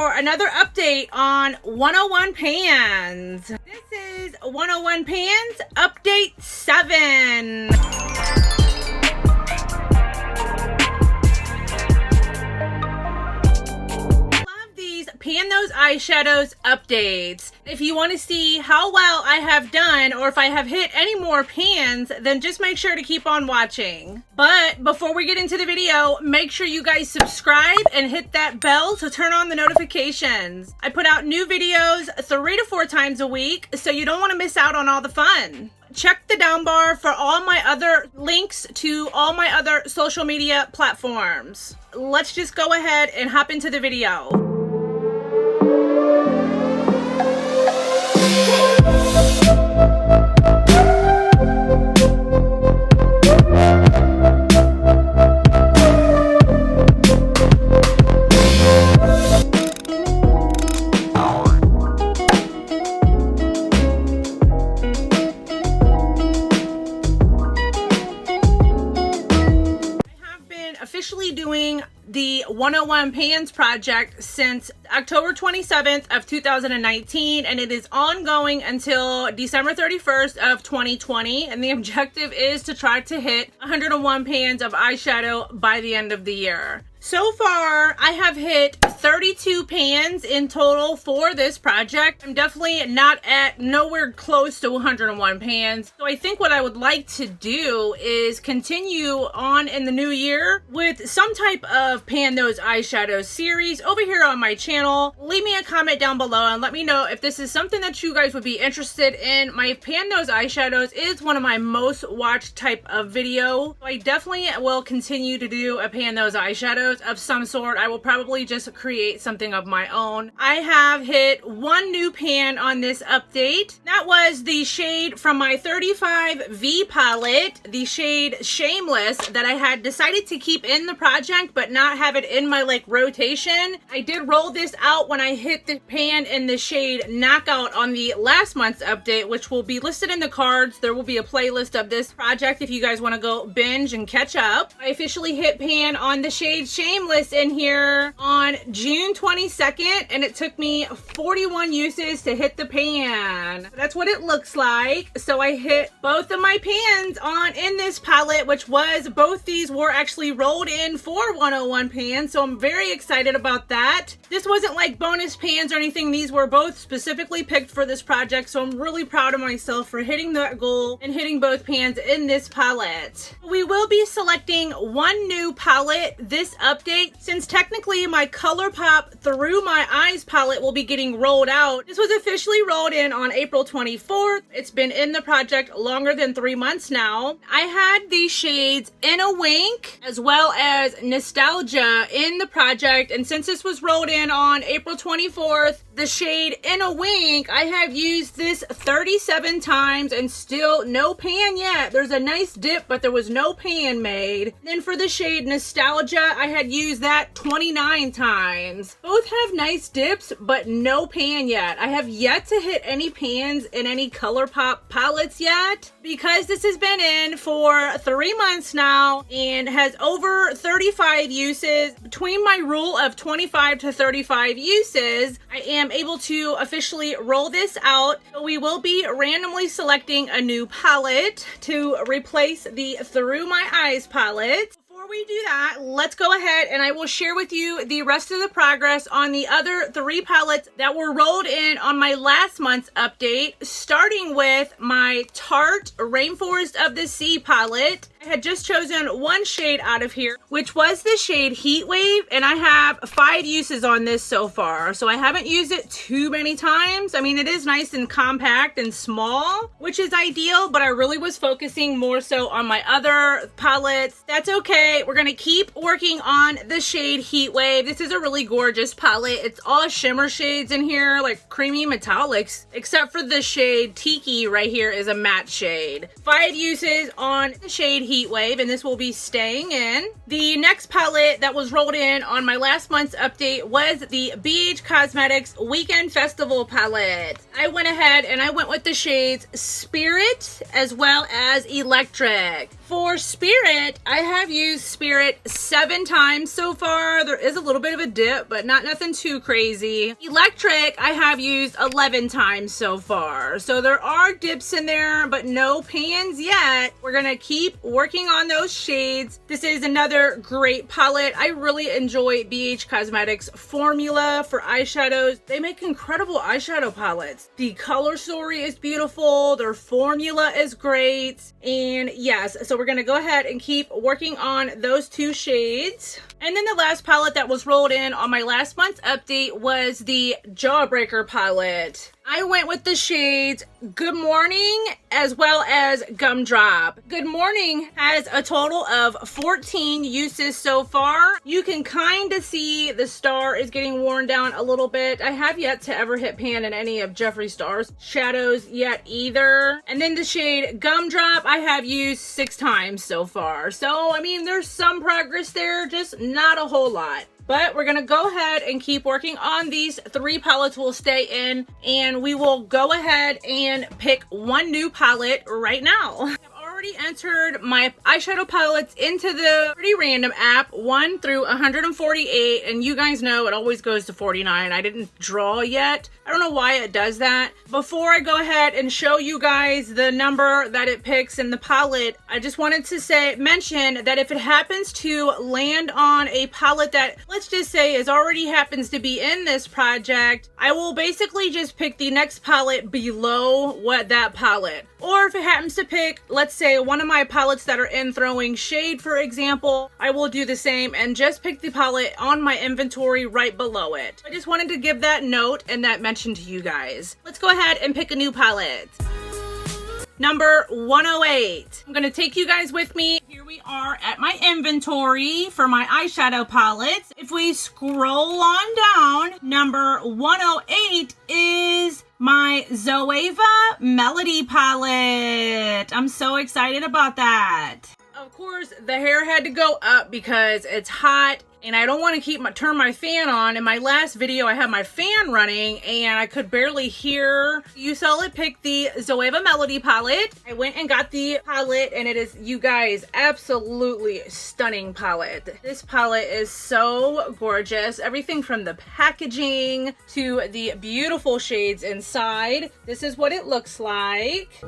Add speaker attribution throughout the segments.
Speaker 1: for another update on 101 Pans. This is 101 Pans Update 7. Pan Those Eyeshadows updates. If you want to see how well I have done or if I have hit any more pans, then just make sure to keep on watching. But before we get into the video, make sure you guys subscribe and hit that bell to turn on the notifications. I put out new videos 3 to 4 times a week, so you don't want to miss out on all the fun. Check the down bar for all my other links to all my other social media platforms. Let's just go ahead and hop into the video. Officially doing the 101 Pans project since October 27th of 2019, and it is ongoing until December 31st of 2020, and the objective is to try to hit 101 pans of eyeshadow by the end of the year. So far, I have hit 32 pans in total for this project. I'm definitely not at nowhere close to 101 pans. So I think what I would like to do is continue on in the new year with some type of Pan Those Eyeshadows series over here on my channel. Leave me a comment down below and let me know if this is something that you guys would be interested in. My Pan Those Eyeshadows is one of my most watched type of video. So I definitely will continue to do a Pan Those Eyeshadows of some sort. I will probably just create something of my own. I have hit one new pan on this update. That was the shade from my 35V palette, the shade Shameless, that I had decided to keep in the project but not have it in my rotation. I did roll this out when I hit the pan in the shade Knockout on the last month's update, which will be listed in the cards. There will be a playlist of this project if you guys want to go binge and catch up. I officially hit pan on the shade Shameless in here on June 22nd, and it took me 41 uses to hit the pan. That's what it looks like. So I hit both of my pans on in this palette, which was, both these were actually rolled in for 101 pans, so I'm very excited about that. This wasn't like bonus pans or anything. These were both specifically picked for this project, so I'm really proud of myself for hitting that goal and hitting both pans in this palette. We will be selecting one new palette this update, since technically my Colourpop Through My Eyes palette will be getting rolled out. This was officially rolled in on April 24th. It's been in the project longer than 3 months now. I had these shades In a Wink as well as Nostalgia in the project, and since this was rolled in on April 24th, the shade In a Wink, I have used this 37 times and still no pan yet. There's a nice dip, but there was no pan made. Then for the shade Nostalgia, I had used that 29 times. Both have nice dips, but no pan yet. I have yet to hit any pans in any Colourpop palettes yet, because this has been in for 3 months now and has over 35 uses. Between my rule of 25 to 35 uses, I am able to officially roll this out. So we will be randomly selecting a new palette to replace the Through My Eyes palette. Before we do that, let's go ahead and I will share with you the rest of the progress on the other 3 palettes that were rolled in on my last month's update, starting with my Tarte Rainforest of the Sea palette. I had just chosen one shade out of here, which was the shade Heatwave, and I have 5 uses on this so far, so I haven't used it too many times. I mean, it is nice and compact and small, which is ideal, but I really was focusing more so on my other palettes. That's okay. We're gonna keep working on the shade Heatwave. This is a really gorgeous palette. It's all shimmer shades in here, like creamy metallics, except for the shade Tiki right here is a matte shade. 5 uses on the shade Heatwave, and this will be staying in. The next palette that was rolled in on my last month's update was the BH Cosmetics Weekend Festival palette. I went ahead and I went with the shades Spirit as well as Electric. For Spirit, I have used Spirit 7 times so far. There is a little bit of a dip, but nothing too crazy. Electric, I have used 11 times so far. So there are dips in there, but no pans yet. We're gonna keep working on those shades. This is another great palette. I really enjoy BH Cosmetics formula for eyeshadows. They make incredible eyeshadow palettes. The color story is beautiful. Their formula is great. And yes, so we're gonna go ahead and keep working on those 2 shades. And then the last palette that was rolled in on my last month's update was the Jawbreaker palette. I went with the shades Good Morning as well as Gumdrop. Good Morning has a total of 14 uses so far. You can kind of see the star is getting worn down a little bit. I have yet to ever hit pan in any of Jeffree Star's shadows yet either. And then the shade Gumdrop I have used 6 times so far. So, I mean, there's some progress there, just not a whole lot. But we're gonna go ahead and keep working on these 3 palettes. Will stay in, and we will go ahead and pick one new palette right now. Already entered my eyeshadow palettes into the Pretty Random app 1 through 148, and you guys know it always goes to 49. I didn't draw yet. I don't know why it does that. Before I go ahead and show you guys the number that it picks in the palette, I just wanted to mention that if it happens to land on a palette that, let's just say, is already happens to be in this project, I will basically just pick the next palette below what that palette. Or if it happens to pick, let's say, one of my palettes that are in Throwing Shade, for example, I will do the same and just pick the palette on my inventory right below it. I just wanted to give that note and that mention to you guys. Let's go ahead and pick a new palette. Number 108. I'm gonna take you guys with me. Here we are at my inventory for my eyeshadow palettes. If we scroll on down, number 108 is my Zoeva Melody palette. I'm so excited about that. Of course, the hair had to go up because it's hot and I don't want to turn my fan on. In my last video, I had my fan running and I could barely hear. You saw it pick the Zoeva Melody palette. I went and got the palette and it is, you guys, absolutely stunning palette. This palette is so gorgeous. Everything from the packaging to the beautiful shades inside. This is what it looks like.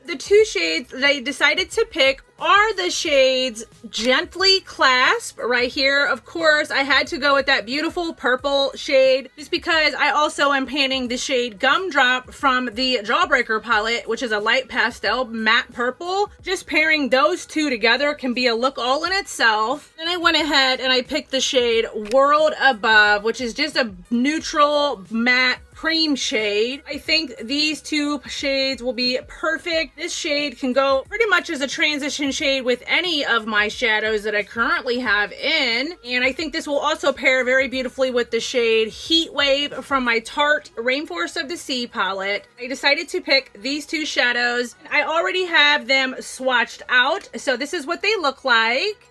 Speaker 1: The 2 shades that I decided to pick are the shades Gently Clasp right here. Of course, I had to go with that beautiful purple shade just because I also am panning the shade Gumdrop from the Jawbreaker palette, which is a light pastel matte purple. Just pairing those 2 together can be a look all in itself. Then I went ahead and I picked the shade World Above, which is just a neutral matte cream shade. I think these 2 shades will be perfect. This shade can go pretty much as a transition shade with any of my shadows that I currently have in. And I think this will also pair very beautifully with the shade Heat Wave from my Tarte Rainforest of the Sea palette. I decided to pick these 2 shadows. I already have them swatched out, so this is what they look like.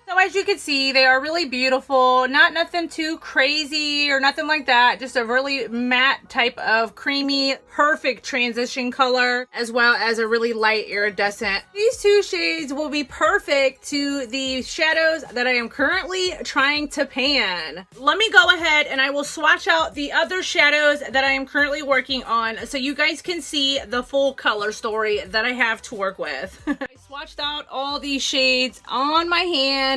Speaker 1: So as you can see, they are really beautiful. Nothing too crazy or nothing like that. Just a really matte type of creamy, perfect transition color, as well as a really light iridescent. These 2 shades will be perfect to the shadows that I am currently trying to pan. Let me go ahead and I will swatch out the other shadows that I am currently working on so you guys can see the full color story that I have to work with. I swatched out all these shades on my hand.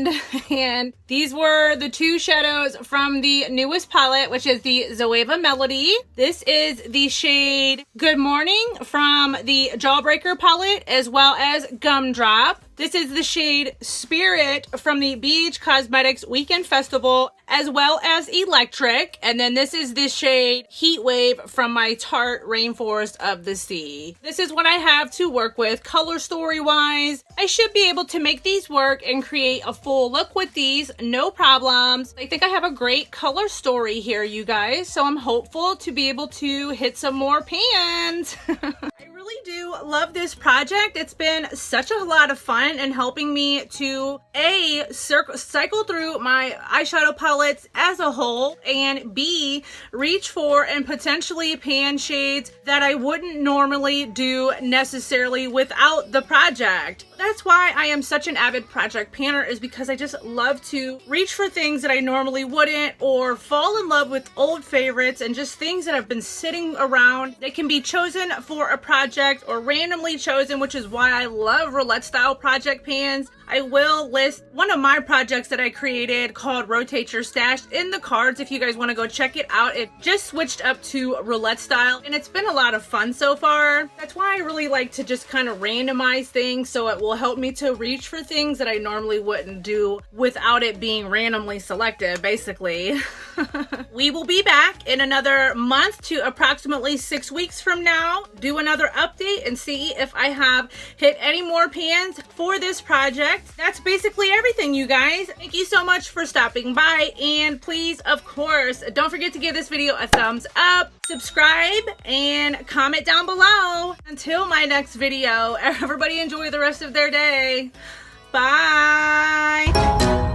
Speaker 1: And these were the 2 shadows from the newest palette, which is the Zoeva Melody. This is the shade Good Morning from the Jawbreaker palette, as well as Gumdrop. This is the shade Spirit from the BH Cosmetics Weekend Festival, as well as Electric. And then this is the shade Heat Wave from my Tarte Rainforest of the Sea. This is what I have to work with color story wise. I should be able to make these work and create a full look with these, no problems. I think I have a great color story here, you guys. So I'm hopeful to be able to hit some more pans. I really do love this project. It's been such a lot of fun and helping me to cycle through my eyeshadow palettes as a whole, and B, reach for and potentially pan shades that I wouldn't normally do necessarily without the project. That's why I am such an avid project panner, is because I just love to reach for things that I normally wouldn't, or fall in love with old favorites and just things that have been sitting around. They can be chosen for a project or randomly chosen, which is why I love roulette style project pans. I will list one of my projects that I created called Rotate Your Stash in the cards if you guys want to go check it out. It just switched up to roulette style and it's been a lot of fun so far. That's why I really like to just kind of randomize things, so it will help me to reach for things that I normally wouldn't do without it being randomly selected, basically. We will be back in another month to approximately 6 weeks from now, do another update and see if I have hit any more pans for this project. That's basically everything, you guys. Thank you so much for stopping by, and please, of course, don't forget to give this video a thumbs up, subscribe, and comment down below. Until my next video, everybody enjoy the rest of their day. Bye.